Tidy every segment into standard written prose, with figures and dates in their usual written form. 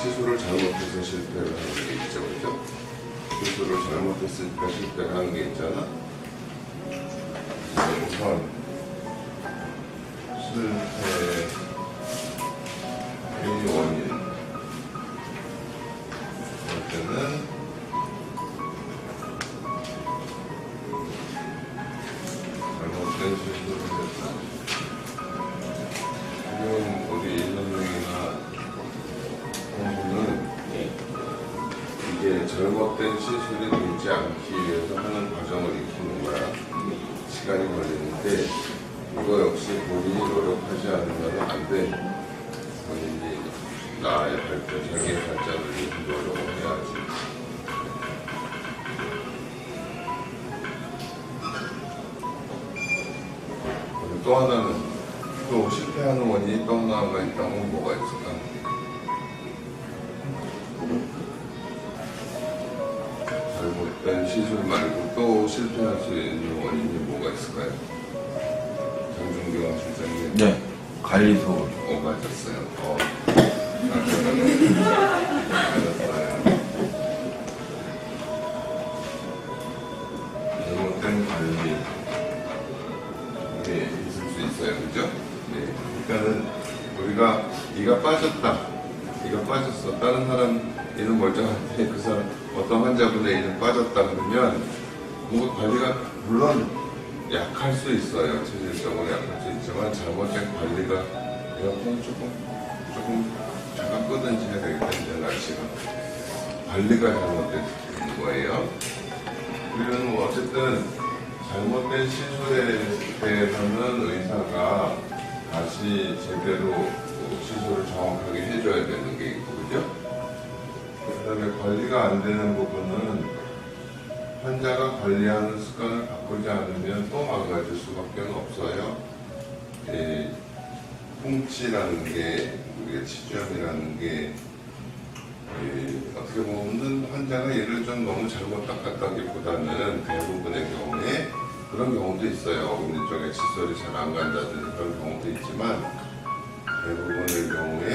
시술을 잘못해서 실패를 하는 게 있죠, 그죠? 시술을 잘못했으니까 실패를 하는 게 있잖아. 우선 실패의 원인 할 때는 잘못된 시술을 했다. 지금 우리 인선생이나 공부는 이게 잘못된 시술이 되지 않기 위해서 하는 과정을 익히는 거야. 시간이 걸리는데 이거 역시 본인이 노력하지 않으면 안 돼. 본인이 나의 발전, 자기의 발전을 위해서 노력을 해야지. 그리고 또 하나는 또 실패하는 원인이 또 하나가 있다면 뭐가 있을까? 잘못된 시술 말고 또 실패할 수 있는 원인이 뭐가 있을까요? 장준경 실장님. 네, 관리소. 맞았어요. 맞았어요. 잘못된 관리. 이게 있을 수 있어요. 그죠? 네. 그러니까는 우리가 네가 빠졌다. 네가 빠졌어. 다른 사람 얘는 멀쩡한데 그 사람 어떤 환자분의 얘는 빠졌다 그러면 뭔가 관리가 물론 약할 수 있어요. 체질적으로 약할 수 있지만 잘못된 관리가 에어컨 조금 잠깐 끄든지 해야 되겠다. 이제 날씨가 관리가 잘못된 거예요. 우리는 뭐 어쨌든 잘못된 시술에 대해서는 의사가 다시 제대로 시술을 정확하게 해줘야 되는 게 있고, 그죠? 그 다음에 관리가 안 되는 부분은 환자가 관리하는 습관을 바꾸지 않으면 또 망가질 수밖에 없어요. 풍치라는 게, 우리가 치주염이라는 게, 어떻게 보면 환자가 얘를 좀 너무 잘못 닦았다기보다는 대부분의 경우에 그런 경우도 있어요. 어금니 쪽에 칫솔이 잘 안 간다든지 그런 경우도 있지만 대부분의 경우에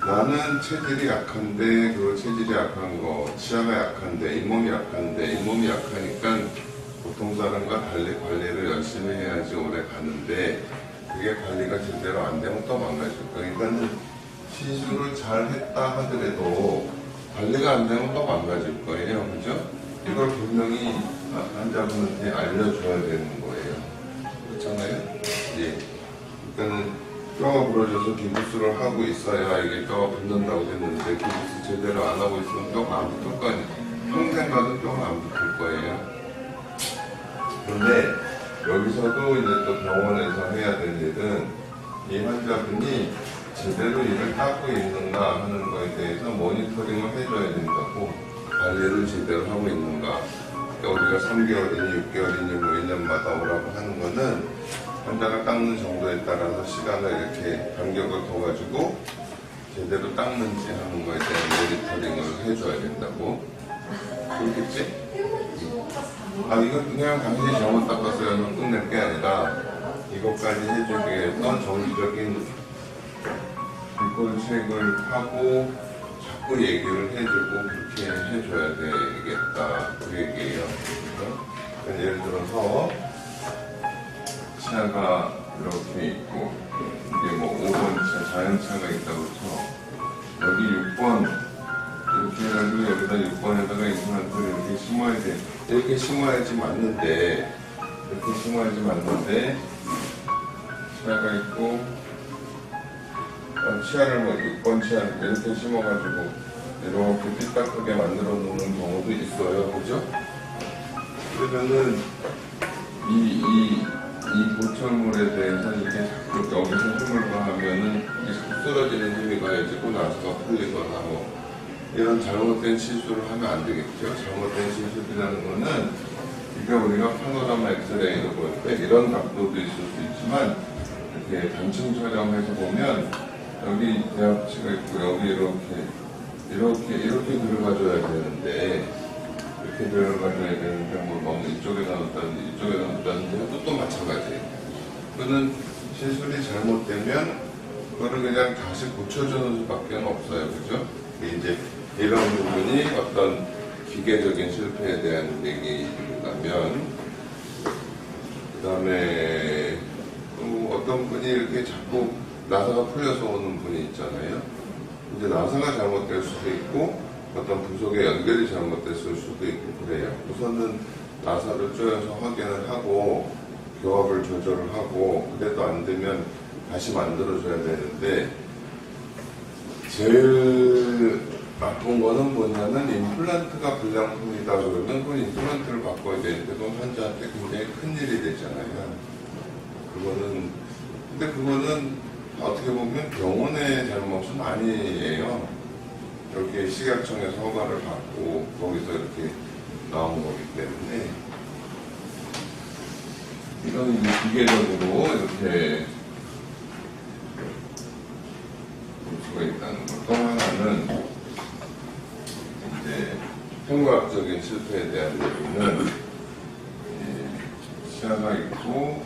나는 체질이 약한데 그 체질이 약한 거, 치아가 약한데 잇몸이 약한데 잇몸이 약하니까 보통 사람과 달리 관리를 열심히 해야지 오래 가는데 그게 관리가 제대로 안 되면 또 망가질 거예요. 그러니까 시술을 잘 했다 하더라도 관리가 안 되면 또 망가질 거예요. 그죠? 이걸 분명히 환자분한테 알려줘야 되는 거예요. 그렇잖아요? 예. 그러니까는 뼈가 부러져서 기부스를 하고 있어야 이게 뼈가 붙는다고 했는데 기부스 제대로 안 하고 있으면 뼈가 안 붙을 거 아니에요. 평생 가도 뼈가 안 붙을 거예요. 그런데 여기서도 이제 또 병원에서 해야 될 일은 이 환자분이 제대로 이를 닦고 있는가 하는 거에 대해서 모니터링을 해줘야 된다고. 관리를 제대로 하고 있는가. 그러니까 우리가 3개월이니 6개월이니 뭐 1년마다 오라고 하는 거는 환자가 닦는 정도에 따라서 시간을 이렇게 간격을 둬가지고 제대로 닦는지 하는 거에 대한 모니터링을 해줘야 된다고. 그렇겠지? 이거 그냥 당신이 잘못 닦았어요. 끝낼 게 아니라 이것까지 해주기 위해서 정기적인 리콜책을 하고 자꾸 얘기를 해주고 그렇게 해줘야 되겠다. 그 얘기예요. 그러니까 예를 들어서 치아가 이렇게 있고 이게 뭐 5번 차, 자연차가 있다고 쳐. 여기 6번 이렇게 해가지고 여기다 6번에다가 임플란트를 이렇게 심어야 돼. 이렇게 심어야지 맞는데 이렇게 심어야지 맞는데 치아가 있고 치아를 뭐 6번 치아를 이렇게 심어가지고 이렇게 삐딱하게 만들어 놓는 경우도 있어요. 그죠? 그러면은 이 보철물에 대해서 이게 자꾸 여기서 힘을 가하면은 이게 자꾸 쓰러지는 힘이 가해지고 나서가 풀리거나 뭐 이런 잘못된 시술을 하면 안 되겠죠. 잘못된 시술이라는 거는 이게 우리가 파노라마 엑스레이로 볼 때 이런 각도도 있을 수 있지만 이렇게 단층 촬영해서 보면 여기 대합치가 있고 여기 이렇게 들어가줘야 되는데 이렇게 들어가줘야 되는데 뭐 너무 이쪽에 나왔다든지 이쪽에 나왔다든지 해도 또 마찬가지예요. 그는 시술이 잘못되면 그거를 그냥 다시 고쳐주는 수밖에 없어요. 그죠? 이제 이런 부분이 어떤 기계적인 실패에 대한 얘기라면, 그 다음에 어떤 분이 이렇게 자꾸 나사가 풀려서 오는 분이 있잖아요. 이제 나사가 잘못될 수도 있고 어떤 부속의 연결이 잘못됐을 수도 있고 그래요. 우선은 나사를 조여서 확인을 하고 교합을 조절을 하고, 그래도 안 되면 다시 만들어줘야 되는데, 제일 나쁜 거는 뭐냐면 임플란트가 불량품이다 그러면 그 임플란트를 바꿔야 되는데 그건 환자한테 굉장히 큰일이 되잖아요. 근데 그거는 어떻게 보면 병원의 잘못은 아니에요. 이렇게 식약청에서 허가를 받고 거기서 이렇게 나온 거기 때문에, 이건 이제 기계적으로 이렇게 볼 수가 있다는 거. 또 하나는 이제 생과학적인 실패에 대한 얘기는 시야가 있고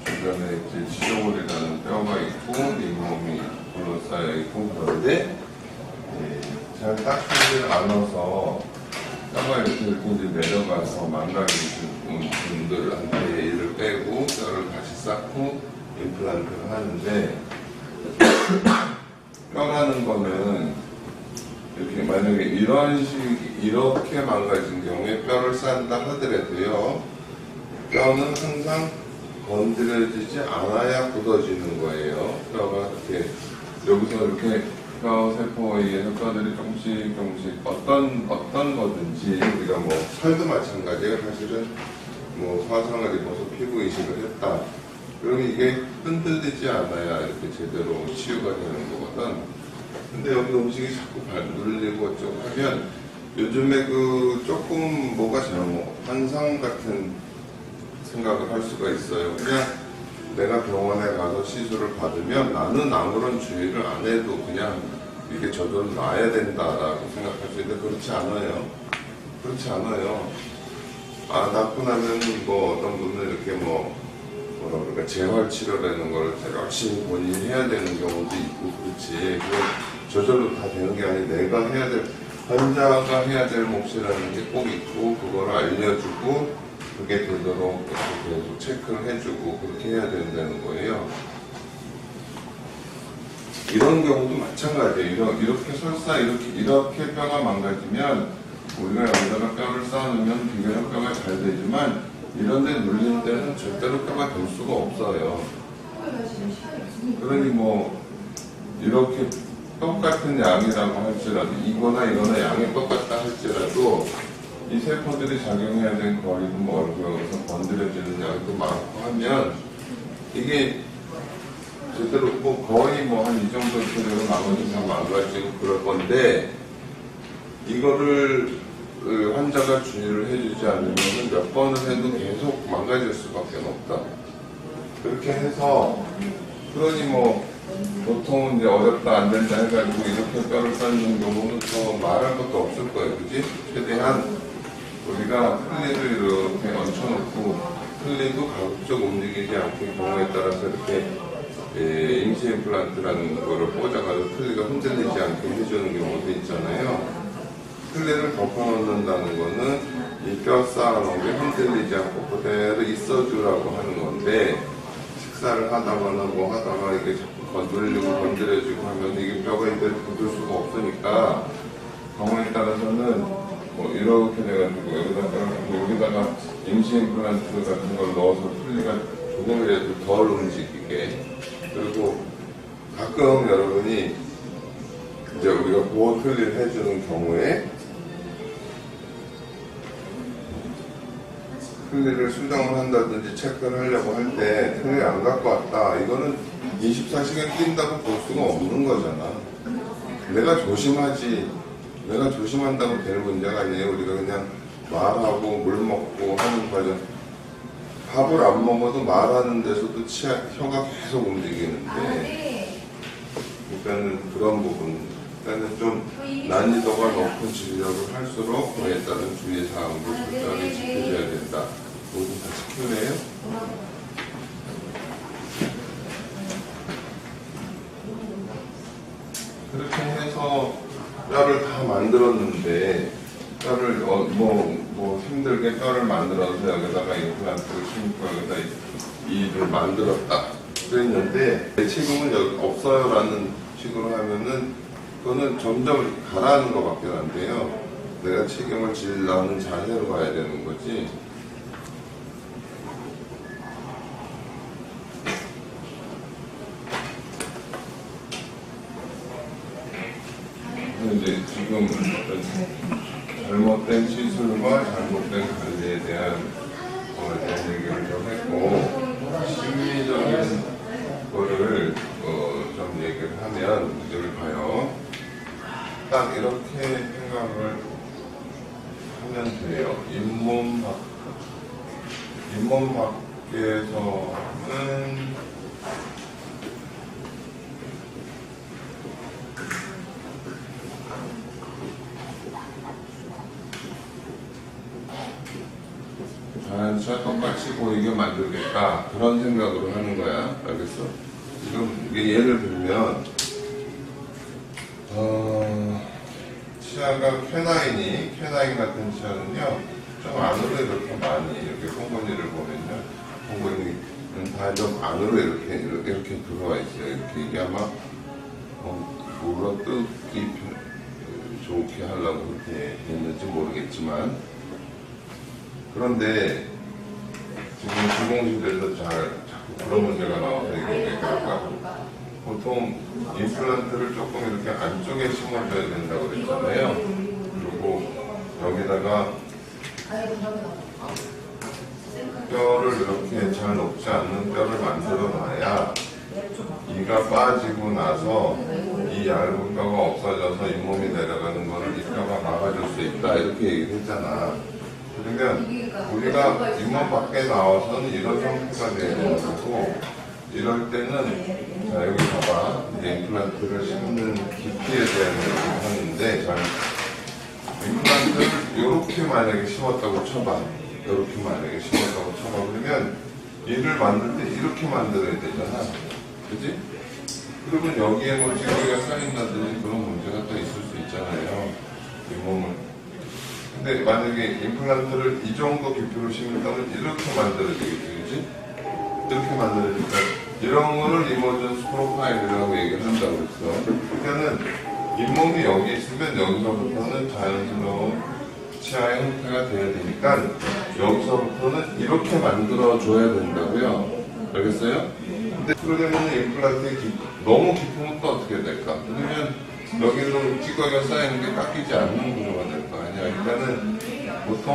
주변에 이제 지저골이라는 뼈가 있고 잇몸이 둘러싸여 있고, 그런데 잘 닦이지 않아서 뼈가 이렇게 이제 내려가서 망가진 분들한테 이를 빼고 뼈를 다시 쌓고 임플란트를 하는데, 뼈라는 거는 이렇게 만약에 이렇게 망가진 경우에 뼈를 쌓는다 하더라도요, 뼈는 항상 건드려지지 않아야 굳어지는 거예요. 뼈가 이렇게 여기서 이렇게 뼈 세포에 의해서 뼈들이 조금씩 어떤 거든지, 우리가 뭐 살도 마찬가지예요. 사실은 뭐 화상을 입어서 피부 이식을 했다. 그러면 이게 흔들리지 않아야 이렇게 제대로 치유가 되는 거거든. 근데 여기 음식이 자꾸 눌리고 어쩌고 하면 요즘에 조금 뭐가 잘못, 환상 같은 생각을 할 수가 있어요. 그냥 내가 병원에 가서 시술을 받으면 나는 아무런 주의를 안 해도 그냥 이게 저절로 나아야 된다라고 생각할 수 있는데 그렇지 않아요. 그렇지 않아요. 낫고 나면 뭐 어떤 분은 이렇게 뭐라 그럴까, 재활치료라는 걸 열심히 본인이 해야 되는 경우도 있고, 그렇지. 저절로 다 되는 게 아니고 내가 해야 될, 환자가 해야 될 몫이라는 게 꼭 있고, 그걸 알려주고 그게 되도록 계속 체크를 해주고 그렇게 해야 된다는 거예요. 이런 경우도 마찬가지예요. 이렇게 설사 이렇게 뼈가 망가지면 우리가 여기다가 뼈를 쌓아놓으면 비교적 뼈가 잘 되지만 이런 데 눌리는 데는 절대로 뼈가 될 수가 없어요. 그러니 뭐 이렇게 똑같은 양이라고 할지라도 이거나 양이 똑같다 할지라도 이 세포들이 작용해야 되는 거리도 멀고 여기서 건드려지는 양도 많고 하면 이게 제대로 뭐 거의 뭐 한 이 정도 표정으로 나머지 다 망가지고 그럴 건데, 이거를 환자가 주의를 해주지 않으면 몇 번을 해도 계속 망가질 수밖에 없다. 그렇게 해서 그러니 뭐 보통은 이제 어렵다 안 된다 해가지고 이렇게 뼈를 쌓는 경우는 더 말할 것도 없을 거예요. 그지? 최대한 우리가 플리를 이렇게 얹혀놓고 플리도 가급적 움직이지 않게 경우에 따라서 이렇게 임시 임플란트라는 거를 꽂아가지고 플리가 흔들리지 않게 해주는 경우도 있잖아요. 플리를 덮어놓는다는 거는 이 뼈 쌓아놓은 게 흔들리지 않고 그대로 있어주라고 하는 건데, 식사를 하다거나 뭐 하다가 이게 자꾸 건드려주고 하면 이게 뼈가 이제 굳을 수가 없으니까 경우에 따라서는 뭐 이렇게 돼가지고 여기다가 임시 임플란트 같은 걸 넣어서 플리가 조금이라도 덜 움직이게. 그리고 가끔 여러분이 이제 우리가 보호 플리를 해주는 경우에 플리를 수정을 한다든지 체크를 하려고 할 때 플리 안 갖고 왔다. 이거는 24시간 낀다고 볼 수가 없는 거잖아. 내가 조심한다고 될 문제가 아니에요. 우리가 그냥 말하고 물 먹고 하는 과정. 밥을 안 먹어도 말하는 데서도 혀가 계속 움직이는데, 그러니까는 그런 부분, 그러니까는 좀 난이도가 높은 진료를 할수록 그에 따른 주의사항도 철저하게 지켜줘야 된다. 모두 다 지킬래요? 만들었는데 뼈를 뭐 힘들게 뼈를 만들어서 여기다가 임플란트를 심고 여기다 이를 만들었다 그랬는데 지금은 여기 없어요라는 식으로 하면은 그거는 점점 가라앉는 것밖에 안 돼요. 내가 책임을 지려는 자세로 가야 되는 거지. 이제 지금 잘못된 시술과 잘못된 관리에 대한 얘기를 좀 했고, 심리적인 거를 좀 얘기를 하면 여기 봐요. 딱 이렇게 생각을 하면 돼요. 잇몸 밖에서는 자연스레 똑같이 보이게 만들겠다 그런 생각으로 하는 거야. 알겠어? 지금 이게 예를 들면 치아가 쾌나인 같은 치아는요 좀 안으로 이렇게 많이 이렇게 콩고니를 보면요 콩고니는 다 좀 안으로 이렇게 들어와 있어요. 이렇게 이게 아마 물어뜯기 좋게 하려고 그렇게 됐는지 모르겠지만, 그런데 지금 주공실에서 자꾸 그런 문제가 나와서 이게 그럴까? 보통 임플란트를 조금 이렇게 안쪽에 심어줘야 된다고 그랬잖아요. 그리고 여기다가 뼈를 이렇게 잘 녹지 않는 뼈를 만들어 놔야 이가 빠지고 나서 이 얇은 뼈가 없어져서 잇몸이 내려가는 거를 이 뼈가 막아줄 수 있다 이렇게 얘기를 했잖아. 그러면 우리가 잇몸 밖에 나와서는 이런 형태가 돼야 되는 거고, 이럴 때는 자 여기 봐봐, 이제 임플란트를 심는 깊이에 대한 얘기를 하는데, 자 임플란트를 이렇게 만약에 심었다고 쳐봐. 이렇게 만약에 심었다고 쳐봐. 그러면 이를 만들 때 이렇게 만들어야 되잖아. 그지? 그러면 여기에 뭐 찌꺼기가 쌓인다든지 그런 문제가 또 있을 수 있잖아요. 잇몸을. 근데 만약에 임플란트를 이 정도 깊이로 심는다면 이렇게 만들어야 되겠지, 그지? 이렇게 만들어야니까 이런 거를 이머전스 프로파일이라고 얘기를 한다고 그랬어. 그러니까는 잇몸이 여기 있으면 여기서부터는 자연스러운 치아의 형태가 돼야 되니까 여기서부터는 이렇게 만들어줘야 된다고요. 알겠어요? 근데 그러려면 임플란트가 너무 깊으면 또 어떻게 될까? 그러면 여기로 찌꺼기가 쌓이는 게 깎이지 않는 구조가 될 거 아니야. 그러니까는 보통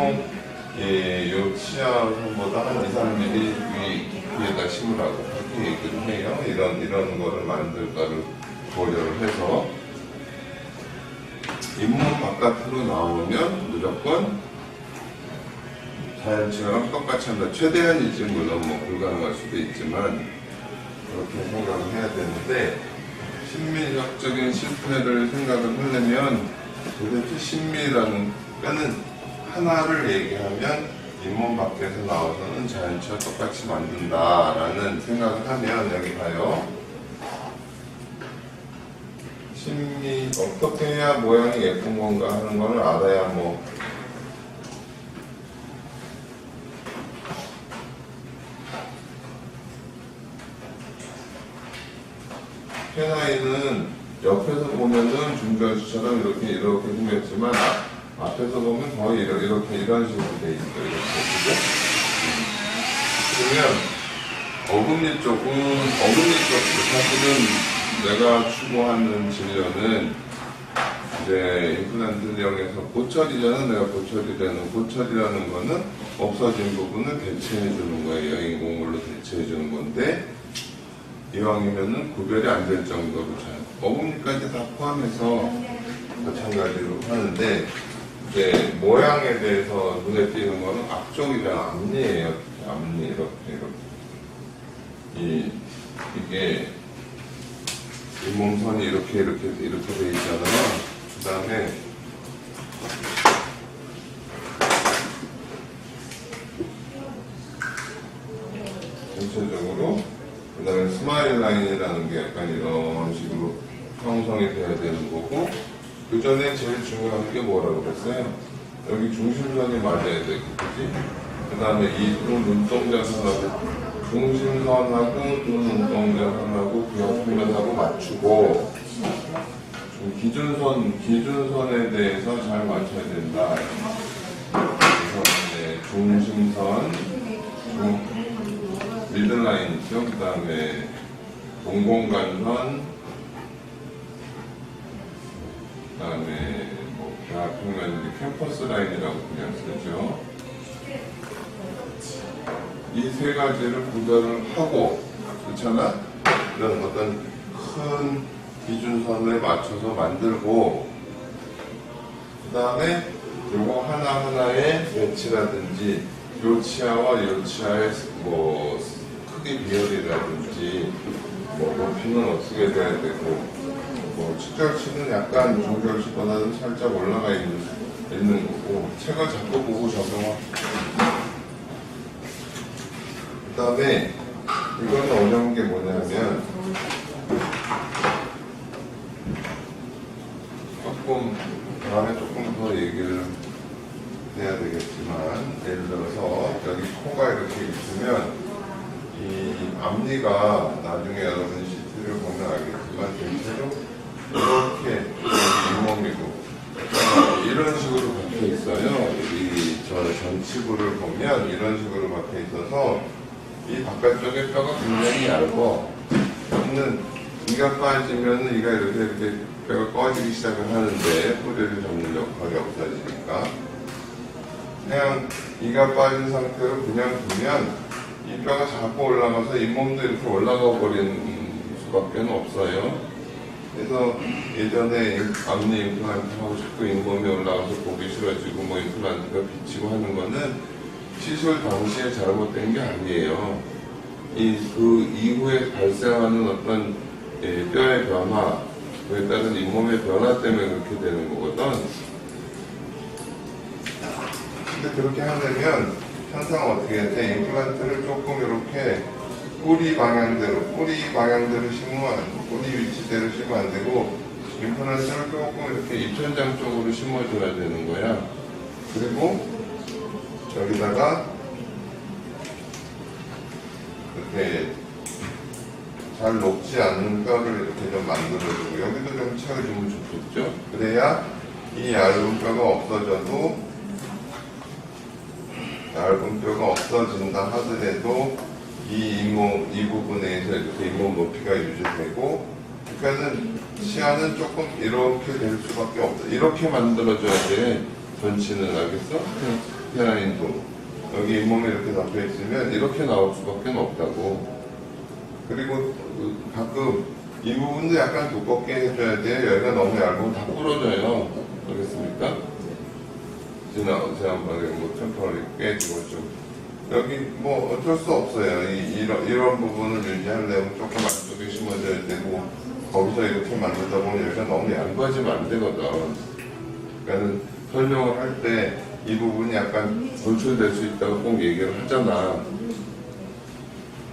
요 치아보다 한 2, 3mm 위 깊이에다 심으라고 그렇게 얘기를 해요. 이런 거를 만들 거를 고려를 해서 잇몸 바깥으로 나오면 무조건 자연치아랑 똑같이 한다. 최대한이지, 물론 뭐 불가능할 수도 있지만 그렇게 생각을 해야 되는데, 심리학적인 실패를 생각을 하려면 도대체 심리라는 뼈는 하나를 얘기하면 잇몸 밖에서 나와서는 자연치아 똑같이 만든다라는 생각을 하면, 여기 봐요. 심리 어떻게 해야 모양이 예쁜 건가 하는 거를 알아야 뭐 쾌나인은 옆에서 보면은 중견수처럼 이렇게 생겼지만 앞에서 보면 거의 이런 식으로 돼 있어요. 이렇게. 그러면 어금니 쪽도 사실은 내가 추구하는 진료는 이제 임플란트를 이용해서 보철이잖아. 내가 보철이라는 거는 없어진 부분을 대체해 주는 거예요. 인공물로 대체해 주는 건데, 이왕이면은 구별이 안 될 정도로 잘 어금니까지 다 포함해서 마찬가지로 하는데, 이제 모양에 대해서 눈에 띄는 거는 앞쪽이랑 앞니예요. 앞니 이렇게 이게 잇몸선이 이렇게 돼 있잖아요. 그 다음에 전체적으로 그 다음에 스마일 라인이라는 게 약간 이런 식으로 형성이 돼야 되는 거고, 그 전에 제일 중요한 게 뭐라고 그랬어요? 여기 중심선이 맞아야 돼, 그치? 그 다음에 이 두 눈동자선하고, 중심선하고 두 눈동자선하고 그 옆면하고 맞추고, 기준선에 대해서 잘 맞춰야 된다. 그래서 이제 중심선, 미들라인이죠. 그 다음에 동공간선, 그 다음에 뭐 대학평면 캠퍼스 라인이라고 그냥 쓰죠. 이 세 가지를 구별을 하고, 그렇잖아? 이런 어떤 큰 기준선에 맞춰서 만들고, 그 다음에 요거 하나하나의 배치라든지 요 치아와 요 치아의 뭐 크기 비율이라든지 뭐 높이는 어떻게 돼야 되고, 뭐 측절치는 약간 중절치보다는 살짝 올라가 있는 거고, 책을 자꾸 보고 적용하고. 그 다음에 이거는 어려운 게 뭐냐면 다음에 조금 더 얘기를 해야 되겠지만, 예를 들어서 여기 코가 이렇게 있으면 이 앞니가 나중에 여러분 CT를 보면 알겠지만 전체로 이렇게 잇몸이고 이런 식으로 박혀 있어요. 이 전치부를 보면 이런 식으로 박혀 있어서 이 바깥쪽에 뼈가 굉장히 얇고, 이는 이가 빠지면 이가 이렇게 뼈가 꺼지기 시작을 하는데 뿌리를 잡는 역할이 없어지니까, 그냥 이가 빠진 상태로 그냥 두면 이 뼈가 자꾸 올라가서 잇몸도 이렇게 올라가 버리는 수밖에 없어요. 그래서 예전에 앞니 임플란트 하고 싶고 잇몸이 올라가서 보기 싫어지고 뭐 임플란트가 비치고 하는 거는 시술 당시에 잘못된 게 아니에요. 그 이후에 발생하는 어떤 뼈의 변화, 그에 따른 잇몸의 변화 때문에 그렇게 되는 거거든. 근데 그렇게 하려면 항상 어떻게 돼? 임플란트를 조금 이렇게 뿌리 방향대로 심으면, 뿌리 위치대로 심으면 안 되고, 임플란트를 조금 이렇게 입천장 쪽으로 심어줘야 되는 거야. 그리고 여기다가 이렇게 잘 녹지 않는 뼈를 이렇게 좀 만들어주고, 여기도 좀 채워주면 좋겠죠? 그래야 이 얇은 뼈가 없어진다 하더라도 이 부분에서 이렇게 잇몸 높이가 유지되고, 그러니까는 치아는 조금 이렇게 될 수밖에 없어. 이렇게 만들어줘야 돼. 전치는 알겠어? 페라인도 여기 잇몸이 이렇게 잡혀 있으면 이렇게 나올 수밖에 없다고. 그리고 가끔 이 부분도 약간 두껍게 해줘야 돼. 여기가 너무 얇으면 다 부러져요. 알겠습니까? 지난번에 뭐 템퍼를 깨지고 좀 여기 뭐 어쩔 수 없어요. 이런 부분을 유지하려면 조금 안쪽에 심어줘야 되고, 거기서 이렇게 만들다 보면 여기가 너무 얇아지면 안 되거든. 그러니까 설명을 할 때 이 부분이 약간 돌출될 수 있다고 꼭 얘기를 하잖아.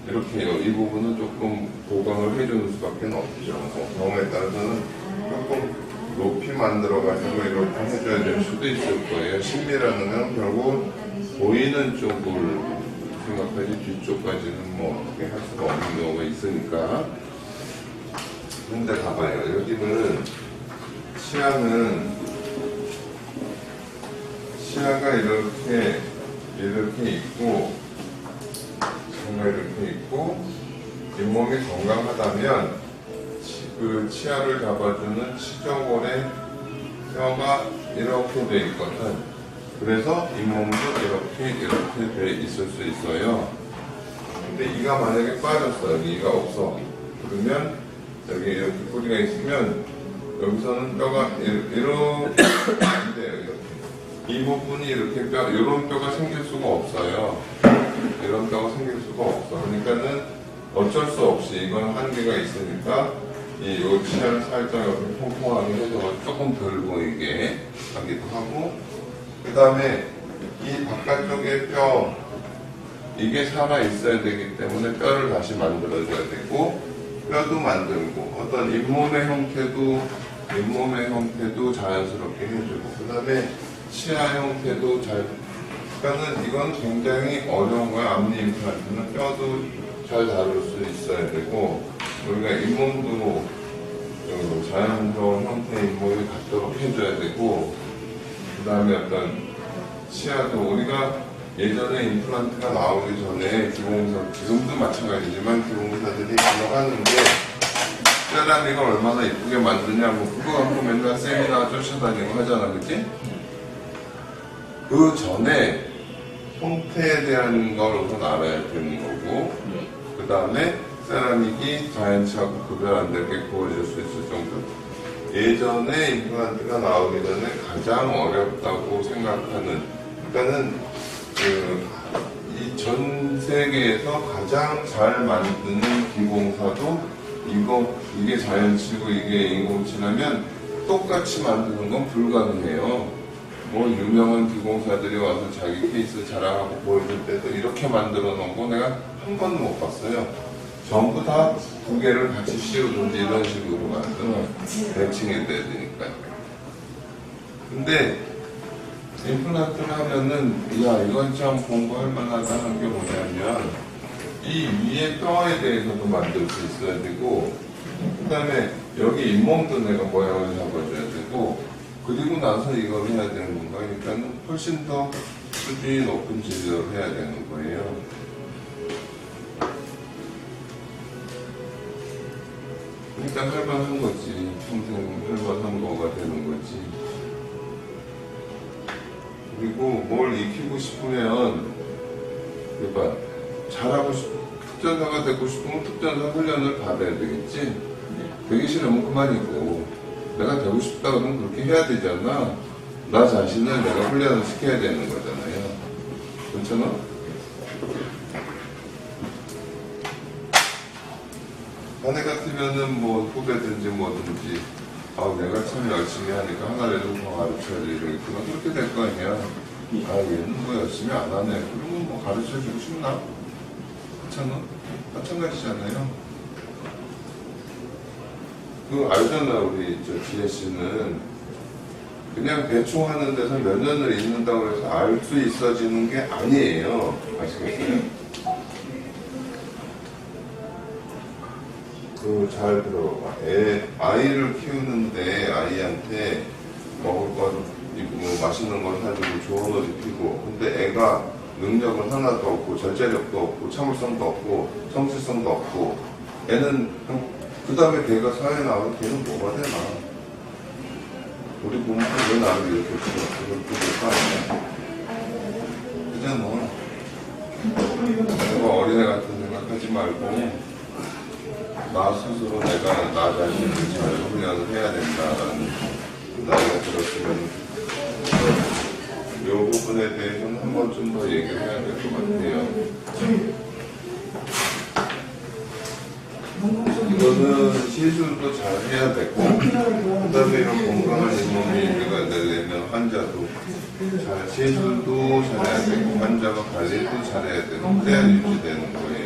이렇게 이 부분은 조금 보강을 해주는 수밖에 없죠. 경우에 따라서는 조금 높이 만들어가지고 이렇게 해줘야 될 수도 있을 거예요. 심미라는 건 결국 보이는 쪽을 생각하지 뒤쪽까지는 뭐 어떻게 할 수가 없는 경우가 있으니까. 근데 봐봐요. 여기는 치아가 이렇게 있고, 잇몸이 건강하다면 그 치아를 잡아주는 치정골에 뼈가 이렇게 돼 있거든. 그래서 잇몸도 이렇게 돼 있을 수 있어요. 근데 이가 만약에 빠졌어, 여기 이가 없어. 그러면 여기 이렇게 뿌리가 있으면 여기서는 뼈가 이렇게 안 돼요. 이렇게. 이 부분이 이렇게 이런 뼈가 생길 수가 없어요. 이런 뼈가 생길 수가 없어. 그러니까는 어쩔 수 없이 이건 한계가 있으니까 이 치아를 살짝 이렇게 통통하게 해서 조금 덜 보이게 하기도 하고, 그 다음에 이 바깥쪽에 뼈, 이게 살아 있어야 되기 때문에 뼈를 다시 만들어줘야 되고, 뼈도 만들고, 어떤 잇몸의 형태도 잇몸의 형태도 자연스럽게 해주고, 그 다음에 치아 형태도 잘, 그러니까는 이건 굉장히 어려운 거야. 앞니 임플란트는 뼈도 잘 다룰 수 있어야 되고, 우리가 잇몸도 자연스러운 형태의 잇몸이 갖도록 해줘야 되고, 그 다음에 어떤 치아도 우리가 예전에 임플란트가 나오기 전에 기공사, 지금도 마찬가지지만 기공사들이 그거 하는데, 세라믹을 얼마나 이쁘게 만드냐, 뭐 그거 갖고 맨날 세미나 쫓아다니고 하잖아, 그치? 그 전에 형태에 대한 걸 우선 알아야 되는 거고, 그 다음에 세라믹이 자연치하고 구별 안 되게 구워질 수 있을 정도. 예전에 임플란트가 나오기 전에 가장 어렵다고 생각하는, 그러니까는 이 전 세계에서 가장 잘 만드는 기공사도 이게 자연치고 이게 인공치라면 똑같이 만드는 건 불가능해요. 뭐 유명한 기공사들이 와서 자기 케이스 자랑하고 보여줄 때도 이렇게 만들어 놓은 거 내가 한 번도 못 봤어요. 전부 다 두 개를 같이 씌우든지 이런 식으로 만들어 대칭이 돼야 되니까. 근데 임플란트를 하면은 야 이건 참 공부할 만하다 하는 게 뭐냐면 이 위에 뼈에 대해서도 만들 수 있어야 되고, 그 다음에 여기 잇몸도 내가 모양을 잡아줘야 되고, 그리고 나서 이걸 해야 되는 건가. 그러니까 훨씬 더 수준이 높은 진료를 해야 되는 거예요. 그러니까 할만한 거지. 평생 할만한 거가 되는 거지. 그리고 뭘 익히고 싶으면, 그러니까 잘하고 특전사가 되고 싶으면 특전사 훈련을 받아야 되겠지. 되기 싫으면 그만이고, 내가 되고 싶다 그러면 그렇게 해야 되잖아. 나 자신을 내가 훈련을 시켜야 되는 거잖아요. 그렇잖아? 자네 같으면은 뭐 후배든지 뭐든지 내가 참 열심히 하니까 하나라도 더 가르쳐야지 이러겠구나. 그렇게 될 거 아니야. 얘는 뭐 열심히 안 하네. 그러면 뭐 가르쳐주고 싶나? 그렇잖아? 마찬가지잖아요. 알잖아. 우리 지혜 씨는 그냥 대충 하는 데서 몇 년을 있는다고 해서 알 수 있어지는 게 아니에요. 아시겠어요? 잘 들어봐. 아이를 키우는데 아이한테 먹을 것, 뭐 맛있는 걸 사주고 좋은 옷 입히고, 근데 애가 능력은 하나도 없고 절제력도 없고 참을성도 없고 성실성도 없고, 애는 그 다음에 걔가 사회에 나와서 걔는 뭐가 되나? 우리 부모가 왜 나를 이렇게 그렇게 될 거 아니야? 그잖아. 내가 어린애 같은 생각하지 말고 나 스스로 내가 나 자신을 잘 훈련을 해야 된다라는 나이가 들었으면 이 부분에 대해서는 한 번쯤 더 얘기를 해야 될 것 같아요. 이거는 시술도 잘 해야 되고, 그 다음에 이런 건강한 잇몸이 유지가 되려면 환자도 시술도 잘해야 되고 환자가 관리도 잘해야 되고 그래야 유지되는 거예요.